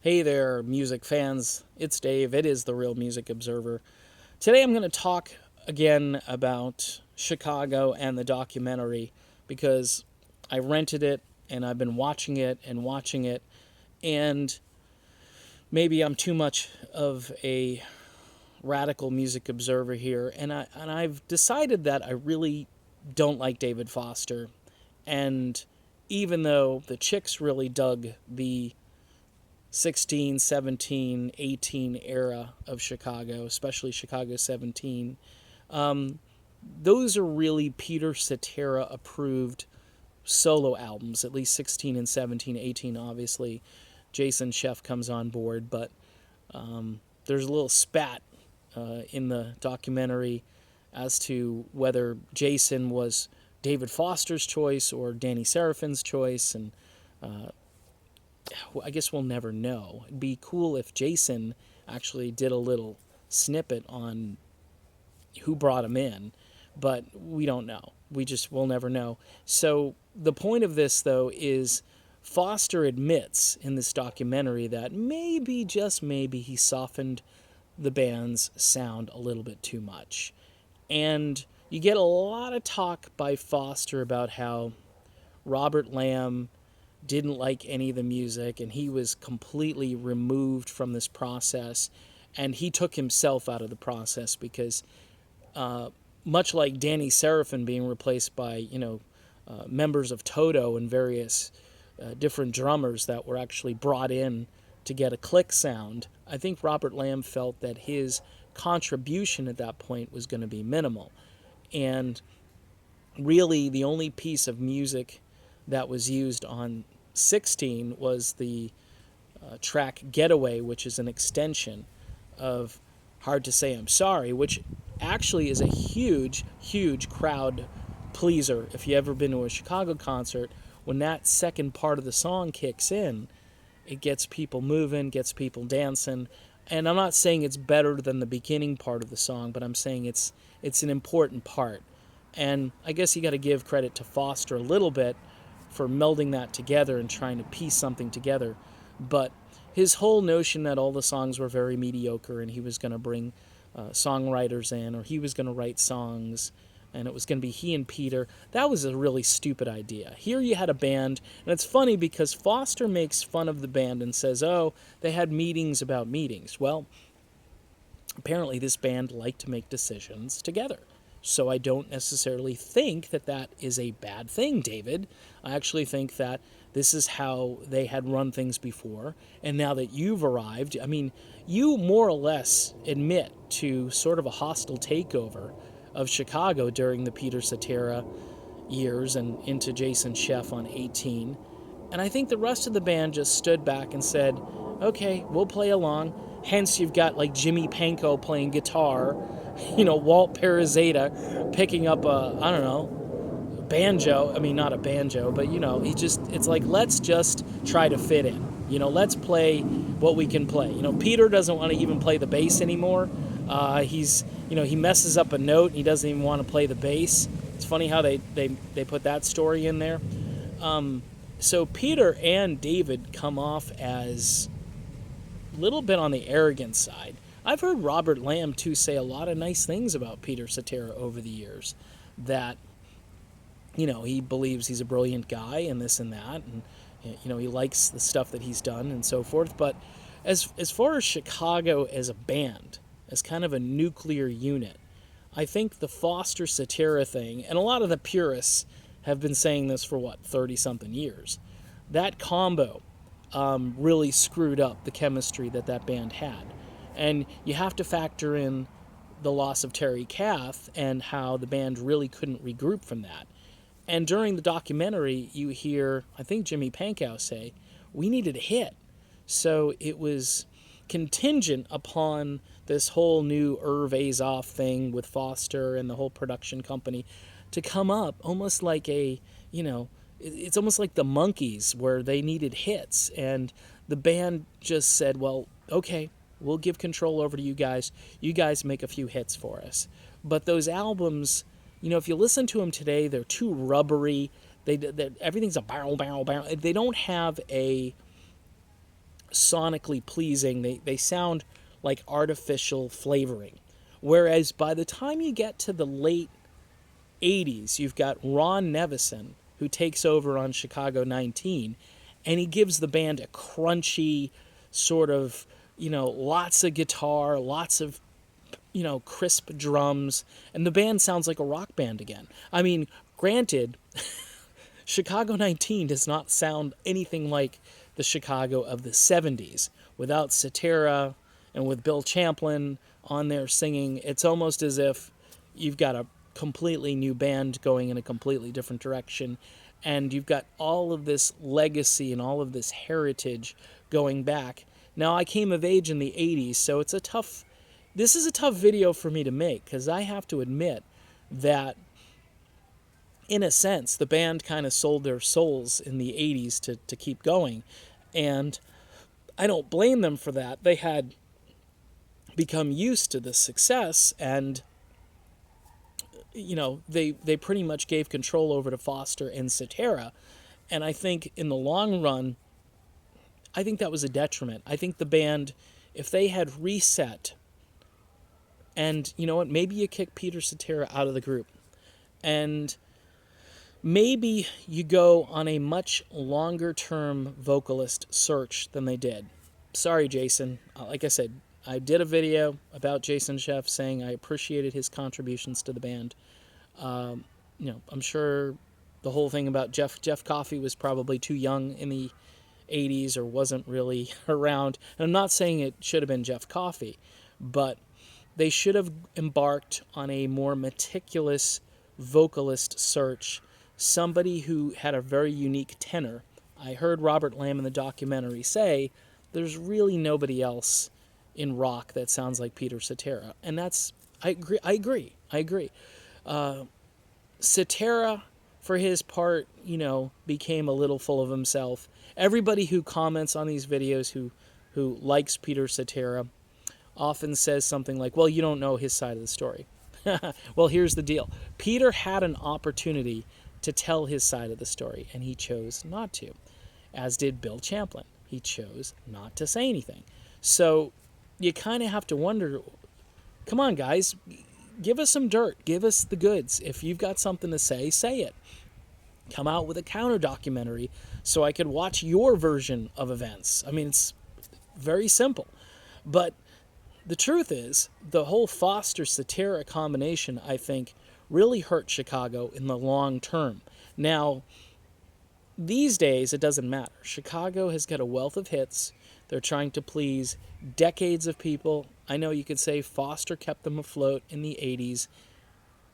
Hey there, music fans. It's Dave. It is the Real Music Observer. Today I'm going to talk again about Chicago and the documentary because I rented it and I've been watching it and watching it, and maybe I'm too much of a radical music observer here, and I've decided that I really don't like David Foster. And even though the chicks really dug the 16, 17, 18 era of Chicago, especially Chicago 17, those are really Peter Cetera approved solo albums, at least 16 and 17, 18, obviously. Jason Scheff comes on board, but there's a little spat in the documentary as to whether Jason was David Foster's choice or Danny Serafin's choice, and I guess we'll never know. It'd be cool if Jason actually did a little snippet on who brought him in, but we don't know. We'll never know. So the point of this, though, is Foster admits in this documentary that maybe, just maybe, he softened the band's sound a little bit too much. And you get a lot of talk by Foster about how Robert Lamb didn't like any of the music and he was completely removed from this process, and he took himself out of the process because much like Danny Serafin being replaced by members of Toto and various different drummers that were actually brought in to get a click sound, I think Robert Lamb felt that his contribution at that point was going to be minimal. And really the only piece of music that was used on 16 was the track Getaway, which is an extension of Hard to Say I'm Sorry, which actually is a huge, huge crowd pleaser. If you've ever been to a Chicago concert, when that second part of the song kicks in, it gets people moving, gets people dancing. And I'm not saying it's better than the beginning part of the song, but I'm saying it's an important part. And I guess you got to give credit to Foster a little bit for melding that together and trying to piece something together. But his whole notion that all the songs were very mediocre and he was going to bring songwriters in, or he was going to write songs and it was going to be he and Peter, that was a really stupid idea. Here you had a band, and it's funny because Foster makes fun of the band and says, oh, they had meetings about meetings. Well, apparently this band liked to make decisions together. So I don't necessarily think that that is a bad thing, David. I actually think that this is how they had run things before. And now that you've arrived, I mean, you more or less admit to sort of a hostile takeover of Chicago during the Peter Cetera years and into Jason Scheff on 18. And I think the rest of the band just stood back and said, okay, we'll play along. Hence, you've got like Jimmy Pankow playing guitar, Walt Perazeta picking up banjo. I mean, not a banjo, but it's like, let's just try to fit in. Let's play what we can play. Peter doesn't want to even play the bass anymore. He messes up a note and he doesn't even want to play the bass. It's funny how they put that story in there. So Peter and David come off as a little bit on the arrogant side. I've heard Robert Lamb, too, say a lot of nice things about Peter Cetera over the years. That, he believes he's a brilliant guy and this and that. And, he likes the stuff that he's done and so forth. But as far as Chicago as a band, as kind of a nuclear unit, I think the Foster Cetera thing, and a lot of the purists have been saying this for, 30-something years. That combo really screwed up the chemistry that band had. And you have to factor in the loss of Terry Kath and how the band really couldn't regroup from that. And during the documentary, you hear, I think Jimmy Pankow say, we needed a hit. So it was contingent upon this whole new Irv Azoff thing with Foster and the whole production company to come up almost like it's almost like the Monkees, where they needed hits. And the band just said, well, okay, we'll give control over to you guys. You guys make a few hits for us. But those albums, if you listen to them today, they're too rubbery. Everything's a barrel. They don't have a sonically pleasing. They sound like artificial flavoring. Whereas by the time you get to the late 80s, you've got Ron Nevison, who takes over on Chicago 19, and he gives the band a crunchy sort of, lots of guitar, lots of, crisp drums, and the band sounds like a rock band again. I mean, granted, Chicago 19 does not sound anything like the Chicago of the 70s. Without Cetera and with Bill Champlin on there singing, it's almost as if you've got a completely new band going in a completely different direction, and you've got all of this legacy and all of this heritage going back. Now, I came of age in the 80s, so this is a tough video for me to make, because I have to admit that, in a sense, the band kind of sold their souls in the 80s to keep going, and I don't blame them for that. They had become used to the success, and they pretty much gave control over to Foster and Cetera. And I think in the long run, I think that was a detriment. I think the band, if they had reset, and you know what, maybe you kick Peter Cetera out of the group, and maybe you go on a much longer term vocalist search than they did. Sorry, Jason. Like I said, I did a video about Jason Scheff saying I appreciated his contributions to the band. I'm sure the whole thing about Jeff Coffey was probably too young in the 80s or wasn't really around. And I'm not saying it should have been Jeff Coffey, but they should have embarked on a more meticulous vocalist search, somebody who had a very unique tenor. I heard Robert Lamb in the documentary say there's really nobody else in rock that sounds like Peter Cetera, and I agree. Cetera, for his part, became a little full of himself. Everybody who comments on these videos who likes Peter Cetera often says something like, well, you don't know his side of the story. Well, here's the deal. Peter had an opportunity to tell his side of the story, and he chose not to, as did Bill Champlin. He chose not to say anything. So you kind of have to wonder, come on, guys, give us some dirt. Give us the goods. If you've got something to say it. Come out with a counter documentary so I could watch your version of events. I mean, it's very simple. But the truth is, the whole Foster-Cetera combination, I think, really hurt Chicago in the long term. Now, these days, it doesn't matter. Chicago has got a wealth of hits. They're trying to please decades of people. I know you could say Foster kept them afloat in the 80s,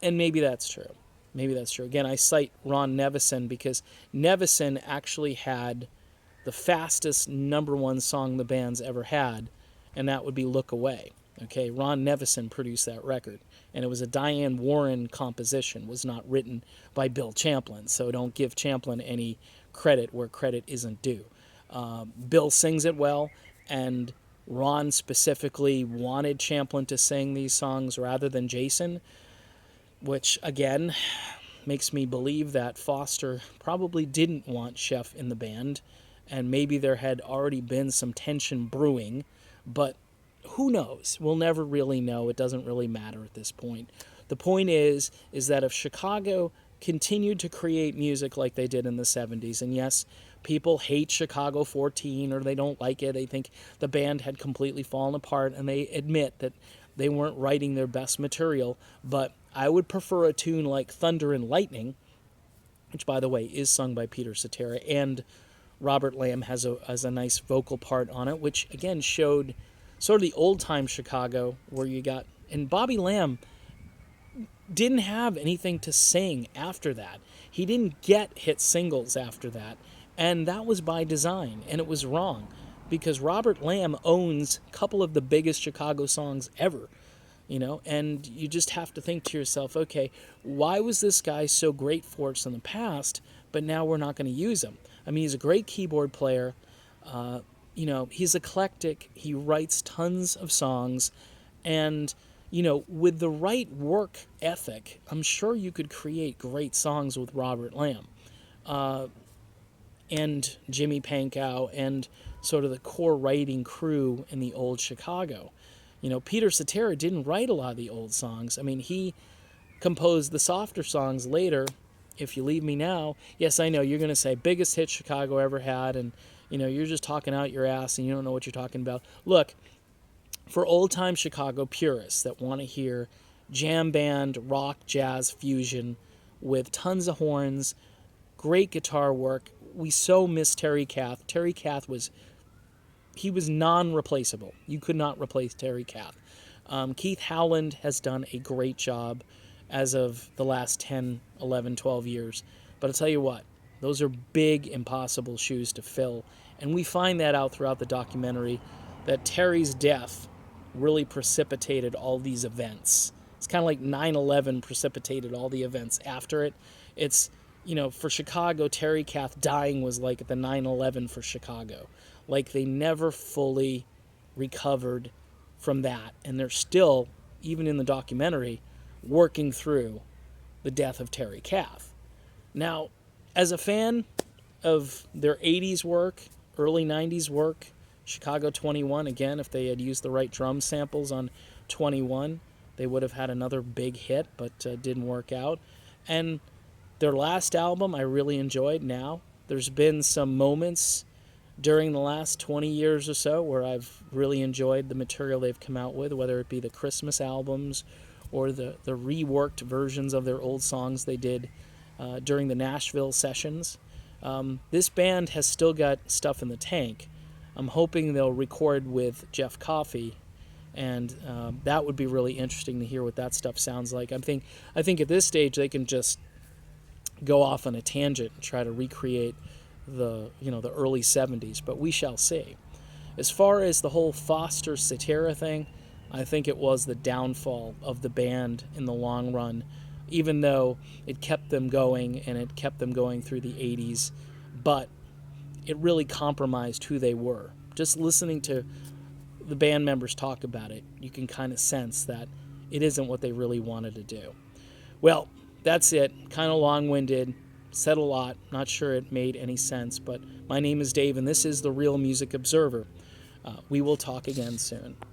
and maybe that's true. Again, I cite Ron Nevison because Nevison actually had the fastest #1 song the band's ever had, and that would be Look Away. Okay, Ron Nevison produced that record, and it was a Diane Warren composition. It was not written by Bill Champlin, so don't give Champlin any credit where credit isn't due. Bill sings it well, and Ron specifically wanted Champlin to sing these songs rather than Jason, which, again, makes me believe that Foster probably didn't want Scheff in the band, and maybe there had already been some tension brewing, but who knows? We'll never really know. It doesn't really matter at this point. The point is that if Chicago continued to create music like they did in the 70s, and yes, people hate Chicago 14 or they don't like it, they think the band had completely fallen apart, and they admit that they weren't writing their best material, but I would prefer a tune like Thunder and Lightning, which, by the way, is sung by Peter Cetera, and Robert Lamb has a nice vocal part on it, which, again, showed sort of the old-time Chicago where you got... And Bobby Lamb didn't have anything to sing after that. He didn't get hit singles after that, and that was by design, and it was wrong, because Robert Lamb owns a couple of the biggest Chicago songs ever, and you just have to think to yourself, okay, why was this guy so great for us in the past, but now we're not going to use him? I mean, he's a great keyboard player, he's eclectic, he writes tons of songs, and, with the right work ethic, I'm sure you could create great songs with Robert Lamb, and Jimmy Pankow, and sort of the core writing crew in the old Chicago. Peter Cetera didn't write a lot of the old songs. I mean, he composed the softer songs later. If You Leave Me Now, yes, I know you're going to say biggest hit Chicago ever had, and you're just talking out your ass and you don't know what you're talking about. Look, for old time Chicago purists that want to hear jam band, rock, jazz fusion with tons of horns, great guitar work. We so miss Terry Kath. Terry Kath was non-replaceable. You could not replace Terry Kath. Keith Howland has done a great job as of the last 10, 11, 12 years. But I'll tell you what, those are big, impossible shoes to fill. And we find that out throughout the documentary, that Terry's death really precipitated all these events. It's kind of like 9/11 precipitated all the events after it. It's, for Chicago, Terry Kath dying was like the 9/11 for Chicago. Like they never fully recovered from that. And they're still, even in the documentary, working through the death of Terry Kath. Now, as a fan of their 80s work, early 90s work, Chicago 21, again, if they had used the right drum samples on 21, they would have had another big hit, but didn't work out. And their last album I really enjoyed. Now, there's been some moments during the last 20 years or so where I've really enjoyed the material they've come out with, whether it be the Christmas albums or the reworked versions of their old songs they did during the Nashville sessions. This band has still got stuff in the tank. I'm hoping they'll record with Jeff Coffey, and that would be really interesting to hear what that stuff sounds like. I think at this stage they can just go off on a tangent and try to recreate the early 70s, but we shall see. As far as the whole Foster Cetera thing, I think it was the downfall of the band in the long run, even though it kept them going and it kept them going through the 80s, but it really compromised who they were. Just listening to the band members talk about it, you can kind of sense that it isn't what they really wanted to do. Well, that's it. Kind of long-winded. Said a lot. Not sure it made any sense, but my name is Dave, and this is The Real Music Observer. We will talk again soon.